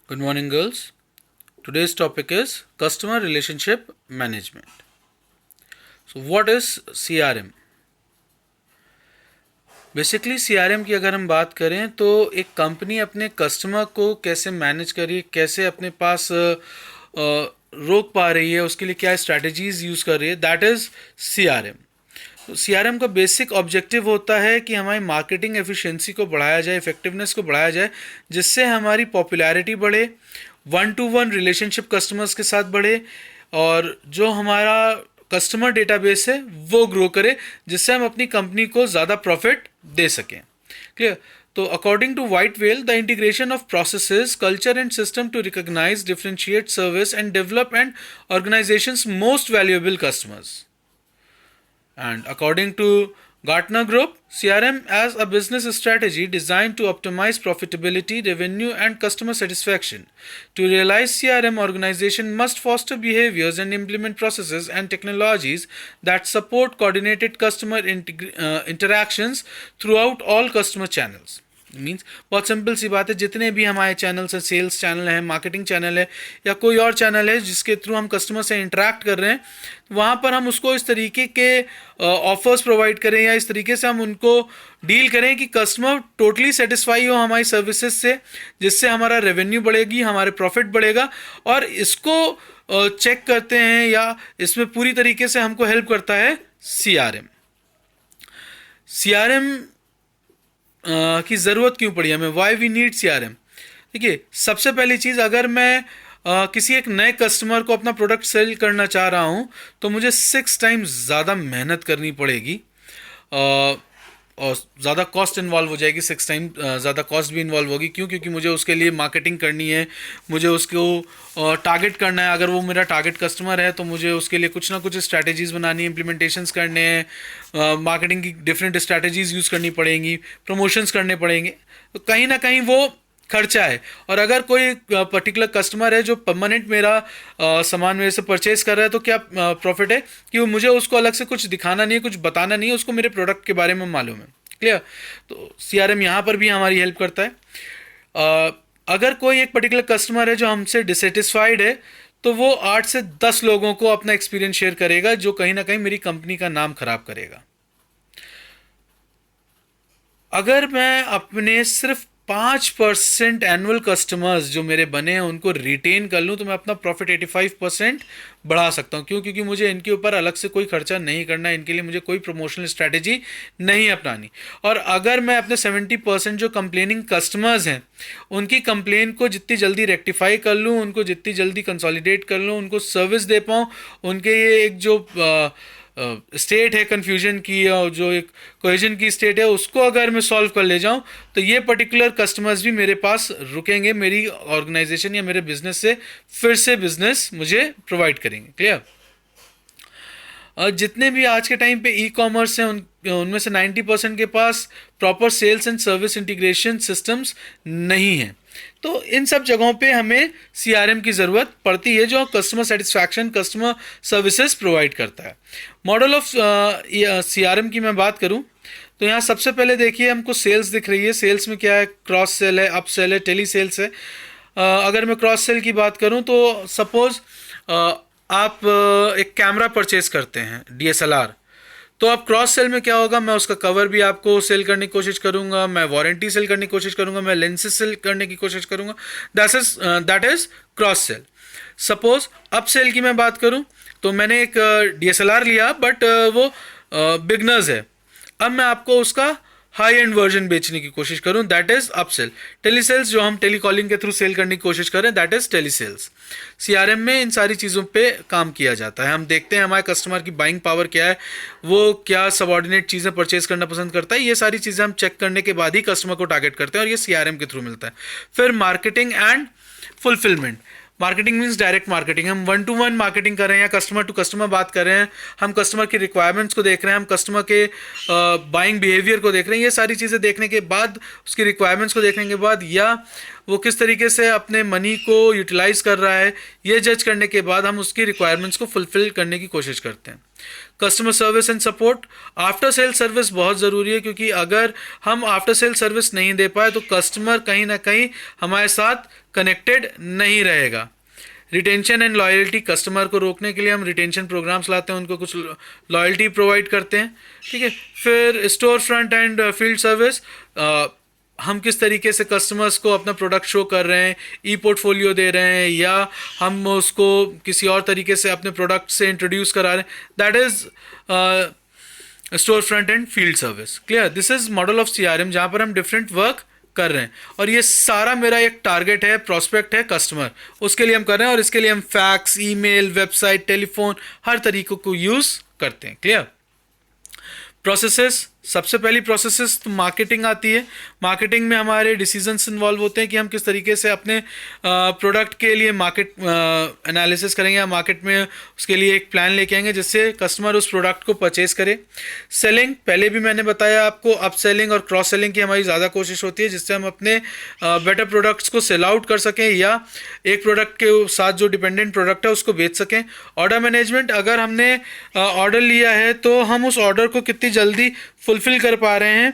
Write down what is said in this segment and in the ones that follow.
Good morning, girls. Today's topic is customer relationship management. So, what is CRM? Basically CRM की अगर हम बात करें तो एक कंपनी अपने कस्टमर को कैसे मैनेज करी, कैसे अपने पास रोक पा रही है, उसके लिए क्या स्ट्रैटेजीज यूज़ कर रही है, दैट इज़ सीआरएम। तो सीआरएम का बेसिक ऑब्जेक्टिव होता है कि हमारी मार्केटिंग एफिशिएंसी को बढ़ाया जाए, इफेक्टिवनेस को बढ़ाया जाए, जिससे हमारी पॉपुलैरिटी बढ़े, one two one relationship customers के साथ बढ़े और जो हमारा कस्टमर डेटाबेस है वो ग्रो करे, जिससे हम अपनी कंपनी को ज़्यादा प्रॉफिट दे सकें। क्लियर? तो according to White Well, the integration of processes, culture and system to recognise, differentiate service and develop and organisations most valuable customers. And according to Gartner Group, CRM as a business strategy designed to optimize profitability, revenue, and customer satisfaction. To realize CRM, organization must foster behaviors and implement processes and technologies that support coordinated customer interactions throughout all customer channels. Means बहुत simple सी बात है, जितने भी हमारे channels हैं, sales channel है, marketing channel है या कोई और चैनल है जिसके थ्रू हम कस्टमर से इंटरेक्ट कर रहे हैं, वहाँ पर हम उसको इस तरीके के ऑफर्स प्रोवाइड करें या इस तरीके से हम उनको डील करें कि कस्टमर टोटली सेटिस्फाई हो हमारी सर्विसेज से, जिससे हमारा रेवेन्यू बढ़ेगी, हमारे प्रॉफिट बढ़ेगा। और इसको चेक करते हैं या इसमें पूरी तरीके से हमको हेल्प करता है सीआरएम। सीआरएम की ज़रूरत क्यों पड़ी हमें, वाई वी नीड सीआरएम? देखिए, सबसे पहली चीज़, अगर मैं किसी एक नए कस्टमर को अपना प्रोडक्ट सेल करना चाह रहा हूँ तो मुझे 6 टाइम्स ज़्यादा मेहनत करनी पड़ेगी और ज़्यादा कॉस्ट इन्वॉल्व हो जाएगी। 6 टाइम ज़्यादा कॉस्ट भी इन्वॉल्व होगी। क्यों? क्योंकि मुझे उसके लिए मार्केटिंग करनी है, मुझे उसको टारगेट करना है। अगर वो मेरा टारगेट कस्टमर है तो मुझे उसके लिए कुछ ना कुछ स्ट्रैटेजीज़ बनानी है, इम्प्लीमेंटेशंस करने हैं, मार्केटिंग की डिफरेंट स्ट्रैटेजीज़ यूज़ करनी पड़ेंगी, प्रमोशंस करने पड़ेंगे। तो कहीं ना कहीं वो खर्चा है। और अगर कोई पर्टिकुलर कस्टमर है जो परमानेंट मेरा सामान मेरे से परचेज कर रहा है तो क्या प्रॉफिट है कि वो मुझे उसको अलग से कुछ दिखाना नहीं है, कुछ बताना नहीं है, उसको मेरे प्रोडक्ट के बारे में मालूम है। क्लियर? तो सीआरएम यहाँ पर भी हमारी हेल्प करता है। अगर कोई एक पर्टिकुलर कस्टमर है जो हमसे डिससेटिस्फाइड है तो वो 8 से 10 लोगों को अपना एक्सपीरियंस शेयर करेगा, जो कहीं ना कहीं मेरी कंपनी का नाम खराब करेगा। अगर मैं अपने सिर्फ 5% एनुअल कस्टमर्स जो मेरे बने हैं उनको रिटेन कर लूँ तो मैं अपना प्रॉफिट 85% बढ़ा सकता हूँ। क्यों? क्योंकि मुझे इनके ऊपर अलग से कोई खर्चा नहीं करना है, इनके लिए मुझे कोई प्रमोशनल स्ट्रैटेजी नहीं अपनानी। और अगर मैं अपने 70% जो कंप्लेनिंग कस्टमर्स हैं उनकी कंप्लेन को जितनी जल्दी रेक्टिफाई कर लूँ, उनको जितनी जल्दी कंसोलिडेट कर लूँ, उनको सर्विस दे पाऊँ, उनके ये एक जो स्टेट है कन्फ्यूजन की और जो एक कोहेजन की स्टेट है उसको अगर मैं सॉल्व कर ले जाऊं तो ये पर्टिकुलर कस्टमर्स भी मेरे पास रुकेंगे, मेरी ऑर्गेनाइजेशन या मेरे बिजनेस से फिर से बिजनेस मुझे प्रोवाइड करेंगे। क्लियर? जितने भी आज के टाइम पे ई कॉमर्स हैं उनमें से 90% के पास proper sales and service integration systems नहीं हैं। तो इन सब जगहों पे हमें सीआरएम की ज़रूरत पड़ती है जो customer satisfaction, customer services provide करता है। मॉडल ऑफ सीआरएम की मैं बात करूं तो यहाँ सबसे पहले देखिए हमको सेल्स दिख रही है। सेल्स में क्या है? क्रॉस सेल है, अप सेल है, टेली सेल्स है। अगर मैं क्रॉस सेल की बात करूं तो सपोज आप एक कैमरा परचेज करते हैं, डीएसएलआर। तो अब क्रॉस सेल में क्या होगा, मैं उसका कवर भी आपको सेल करने की कोशिश करूंगा, मैं वारंटी सेल करने की कोशिश करूंगा, मैं लेंसेज सेल करने की कोशिश करूंगा। That is cross sell. Suppose up sell की मैं बात करूं तो मैंने एक डीएसएलआर लिया बट वो बिगनर्स है। अब मैं आपको उसका हाई एंड वर्जन बेचने की कोशिश करूं, दैट इज अपसेल। टेलीसेल्स जो हम टेलीकॉलिंग के थ्रू सेल करने की कोशिश करें, दैट इज टेलीसेल्स। सीआरएम में इन सारी चीज़ों पे काम किया जाता है। हम देखते हैं हमारे कस्टमर की बाइंग पावर क्या है, वो क्या सबऑर्डिनेट चीज़ें परचेज करना पसंद करता है, ये सारी चीज़ें हम चेक करने के बाद ही कस्टमर को टारगेट करते हैं और ये सीआरएम के थ्रू मिलता है। फिर marketing and fulfilment. Marketing means direct marketing. हम 1-to-1 मार्केटिंग कर रहे हैं या कस्टमर टू कस्टमर बात कर रहे हैं, हम कस्टमर की रिक्वायरमेंट्स को देख रहे हैं, हम कस्टमर के बाइंग बिहेवियर को देख रहे हैं। ये सारी चीज़ें देखने के बाद, उसकी रिक्वायरमेंट्स को देखने के बाद या वो किस तरीके से अपने मनी को यूटिलाइज कर रहा है, ये जज करने के बाद हम उसकी रिक्वायरमेंट्स को फुलफिल करने की कोशिश करते हैं। Customer service and support. After sale service बहुत ज़रूरी है, क्योंकि अगर हम आफ्टर सेल सर्विस नहीं दे पाए तो कस्टमर कहीं ना कहीं हमारे साथ कनेक्टेड नहीं रहेगा। रिटेंशन एंड लॉयल्टी, कस्टमर को रोकने के लिए हम रिटेंशन प्रोग्राम्स लाते हैं, उनको कुछ लॉयल्टी प्रोवाइड करते हैं, ठीक है। फिर store front end field service, हम किस तरीके से कस्टमर्स को अपना प्रोडक्ट शो कर रहे हैं, ई पोर्टफोलियो दे रहे हैं, या हम उसको किसी और तरीके से अपने प्रोडक्ट से इंट्रोड्यूस करा रहे हैं, that is store front end field service. Clear? This is model of CRM, जहाँ पर हम डिफरेंट वर्क कर रहे हैं, और ये सारा मेरा एक टारगेट है, प्रोस्पेक्ट है कस्टमर, उसके लिए हम कर रहे हैं, और इसके लिए हम फैक्स, ईमेल, वेबसाइट, टेलीफोन, हर तरीकों को यूज़ करते हैं। क्लियर? प्रोसेसेस, सबसे पहली प्रोसेसेस तो मार्केटिंग आती है। मार्केटिंग में हमारे डिसीजंस इन्वॉल्व होते हैं कि हम किस तरीके से अपने प्रोडक्ट के लिए मार्केट एनालिसिस करेंगे, या मार्केट में उसके लिए एक प्लान लेके आएंगे जिससे कस्टमर उस प्रोडक्ट को परचेज करे। सेलिंग, पहले भी मैंने बताया आपको, अप सेलिंग और क्रॉस सेलिंग की हमारी ज़्यादा कोशिश होती है, जिससे हम अपने बेटर प्रोडक्ट्स को सेल आउट कर सकें, या एक प्रोडक्ट के साथ जो डिपेंडेंट प्रोडक्ट है उसको बेच सकें। ऑर्डर मैनेजमेंट, अगर हमने ऑर्डर लिया है तो हम उस ऑर्डर को कितनी जल्दी फुलफिल कर पा रहे हैं,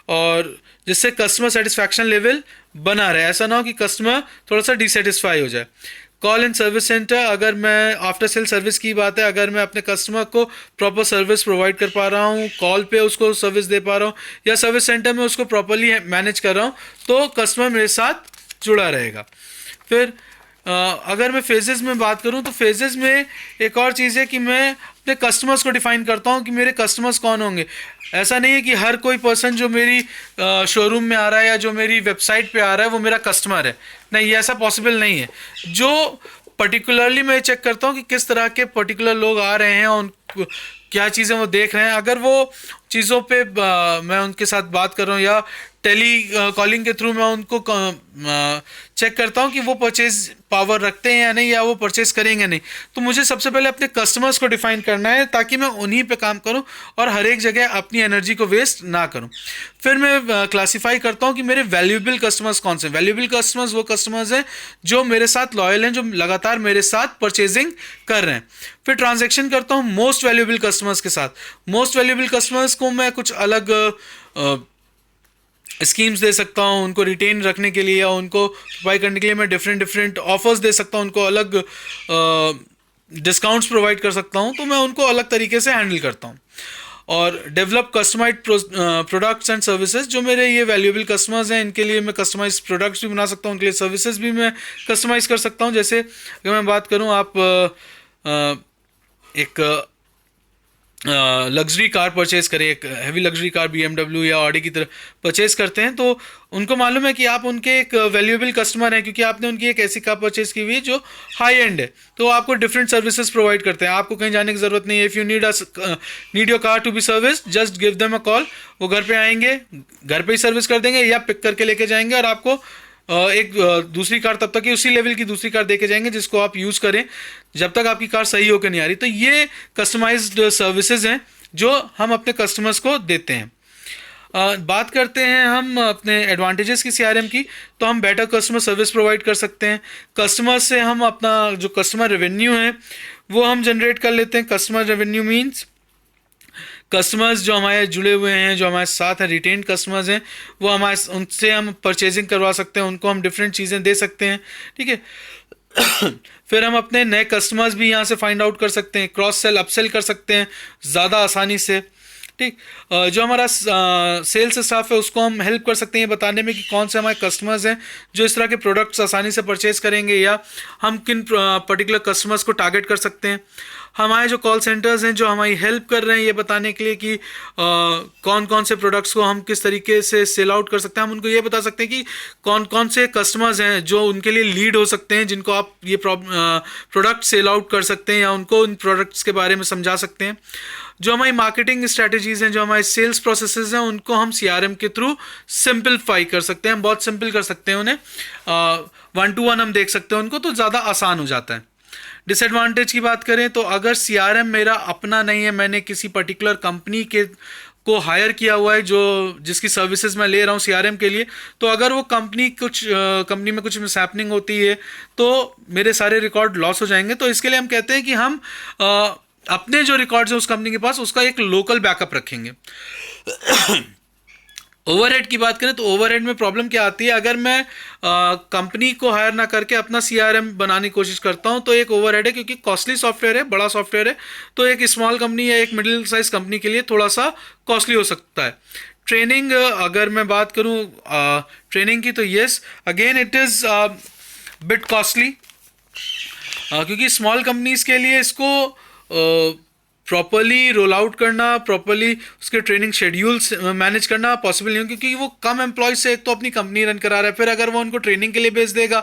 और जिससे कस्टमर सेटिस्फैक्शन लेवल बना रहे, ऐसा ना हो कि कस्टमर थोड़ा सा डिससेटिस्फाई हो जाए। कॉल एंड सर्विस सेंटर, अगर मैं आफ्टर सेल सर्विस की बात है, अगर मैं अपने कस्टमर को प्रॉपर सर्विस प्रोवाइड कर पा रहा हूँ, कॉल पे उसको सर्विस दे पा रहा हूँ, या सर्विस सेंटर में उसको प्रॉपरली मैनेज कर रहा हूँ, तो कस्टमर मेरे साथ जुड़ा रहेगा। फिर अगर मैं फेजेस में बात करूं तो फेजेस में एक और चीज़ है कि मैं अपने कस्टमर्स को डिफाइन करता हूं कि मेरे कस्टमर्स कौन होंगे। ऐसा नहीं है कि हर कोई पर्सन जो मेरी शोरूम में आ रहा है या जो मेरी वेबसाइट पे आ रहा है वो मेरा कस्टमर है, नहीं, ये ऐसा पॉसिबल नहीं है। जो पर्टिकुलरली मैं चेक करता हूँ कि किस तरह के पर्टिकुलर लोग आ रहे हैं और क्या चीज़ें वो देख रहे हैं, अगर वो चीज़ों पे मैं उनके साथ बात कर रहा हूँ, या टेली कॉलिंग के थ्रू मैं उनको चेक करता हूँ कि वो परचेज पावर रखते हैं या नहीं, या वो परचेज करेंगे नहीं, तो मुझे सबसे पहले अपने कस्टमर्स को डिफाइन करना है ताकि मैं उन्हीं पे काम करूँ और हर एक जगह अपनी एनर्जी को वेस्ट ना करूँ। फिर मैं क्लासीफाई करता हूँ कि मेरे वैल्यूएबल कस्टमर्स कौन से। वैल्यूएबल कस्टमर्स वो कस्टमर्स हैं जो मेरे साथ लॉयल हैं, जो लगातार मेरे साथ परचेजिंग कर रहे हैं। फिर ट्रांजैक्शन करता हूँ मोस्ट वैल्यूएबल कस्टमर्स के साथ। मोस्ट वैल्यूएबल कस्टमर्स को मैं कुछ अलग स्कीम्स दे सकता हूँ, उनको रिटेन रखने के लिए या उनको प्रोवाइड करने के लिए मैं डिफरेंट ऑफर्स दे सकता हूँ, उनको अलग डिस्काउंट्स प्रोवाइड कर सकता हूँ, तो मैं उनको अलग तरीके से हैंडल करता हूँ। और develop customised products and services, जो मेरे ये वैल्यूएबल कस्टमर्स हैं इनके लिए मैं कस्टमाइज्ड प्रोडक्ट्स भी बना सकता हूँ, उनके लिए सर्विसेज भी मैं कस्टमाइज़ कर सकता हूँ। जैसे अगर मैं बात करूँ, आप एक लग्जरी कार परचेज़ करें, एक हैवी लग्जरी कार BMW या ऑडी की तरह परचेज़ करते हैं, तो उनको मालूम है कि आप उनके एक वैल्यूएबल कस्टमर हैं, क्योंकि आपने उनकी एक ऐसी कार परचेज़ की हुई है जो हाई एंड है, तो आपको डिफरेंट सर्विसेज प्रोवाइड करते हैं, आपको कहीं जाने की ज़रूरत नहीं है। If you need your car to be service, just give them a call, वो घर पे आएंगे, घर पे ही सर्विस कर देंगे या पिक करके लेके जाएंगे, और आपको एक दूसरी कार तब तक ही उसी लेवल की दूसरी कार देके जाएंगे जिसको आप यूज़ करें जब तक आपकी कार सही होकर नहीं आ रही। तो ये कस्टमाइज्ड सर्विसेज हैं जो हम अपने कस्टमर्स को देते हैं। बात करते हैं हम अपने एडवांटेजेस की सीआरएम की, तो हम बेटर कस्टमर सर्विस प्रोवाइड कर सकते हैं। कस्टमर से हम अपना जो कस्टमर रेवेन्यू है वो हम जनरेट कर लेते हैं। कस्टमर रेवेन्यू मीन्स कस्टमर्स जो हमारे जुड़े हुए हैं, जो हमारे साथ हैं, रिटेन कस्टमर्स हैं, वो हमारे उनसे हम परचेजिंग करवा सकते हैं, उनको हम डिफरेंट चीज़ें दे सकते हैं, ठीक है। फिर हम अपने नए कस्टमर्स भी यहाँ से फाइंड आउट कर सकते हैं, क्रॉस सेल अपसेल कर सकते हैं ज़्यादा आसानी से, ठीक। जो हमारा सेल्स स्टाफ है उसको हम हेल्प कर सकते हैं ये बताने में कि कौन से हमारे कस्टमर्स हैं जो इस तरह के प्रोडक्ट्स आसानी से परचेज करेंगे, या हम किन पर्टिकुलर कस्टमर्स को टारगेट कर सकते हैं। हमारे जो कॉल सेंटर्स हैं जो हमारी हेल्प कर रहे हैं ये बताने के लिए कि कौन कौन से प्रोडक्ट्स को हम किस तरीके से सेल आउट कर सकते हैं। हम उनको ये बता सकते हैं कि कौन कौन से कस्टमर्स हैं जो उनके लिए लीड हो सकते हैं, जिनको आप ये प्रोडक्ट सेल आउट कर सकते हैं, या उनको उन प्रोडक्ट्स के बारे में समझा सकते हैं। जो हमारी मार्केटिंग स्ट्रैटेजीज़ हैं, जो हमारे सेल्स प्रोसेसेस हैं, उनको हम सीआरएम के थ्रू सिंपलीफाई कर सकते हैं, हम बहुत सिंपल कर सकते हैं उन्हें, 1-to-1 हम देख सकते हैं उनको, तो ज़्यादा आसान हो जाता है। डिसएडवांटेज की बात करें तो अगर सीआरएम मेरा अपना नहीं है, मैंने किसी पर्टिकुलर कंपनी के को हायर किया हुआ है जो जिसकी सर्विसेज मैं ले रहा हूँ सीआरएम के लिए, तो अगर वो कंपनी में कुछ मिसहैपनिंग होती है तो मेरे सारे रिकॉर्ड लॉस हो जाएंगे। तो इसके लिए हम कहते हैं कि हम अपने जो रिकॉर्ड्स हैं उस कंपनी के पास, उसका एक लोकल बैकअप रखेंगे। ओवरहेड की बात करें तो ओवरहेड में प्रॉब्लम क्या आती है, अगर मैं कंपनी को हायर ना करके अपना सीआरएम बनाने की कोशिश करता हूं तो एक ओवरहेड है, क्योंकि कॉस्टली सॉफ्टवेयर है, बड़ा सॉफ्टवेयर है, तो एक स्मॉल कंपनी या एक मिडिल साइज कंपनी के लिए थोड़ा सा कॉस्टली हो सकता है। ट्रेनिंग अगर मैं बात करूं ट्रेनिंग की, तो yes again it is bit costly, क्योंकि स्मॉल कंपनीज के लिए इसको प्रॉपरली रोल आउट करना, प्रॉपरली उसके ट्रेनिंग शेड्यूल्स मैनेज करना पॉसिबल नहीं हो, क्योंकि वो कम एम्प्लॉयज से एक तो अपनी कंपनी रन करा रहा है, फिर अगर वो उनको ट्रेनिंग के लिए भेज देगा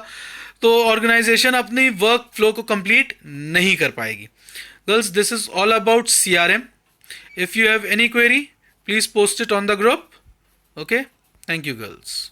तो ऑर्गेनाइजेशन अपनी वर्क फ्लो को कंप्लीट नहीं कर पाएगी। Girls, this is all about CRM. If you have any query, please post it on the group. Okay, thank you girls.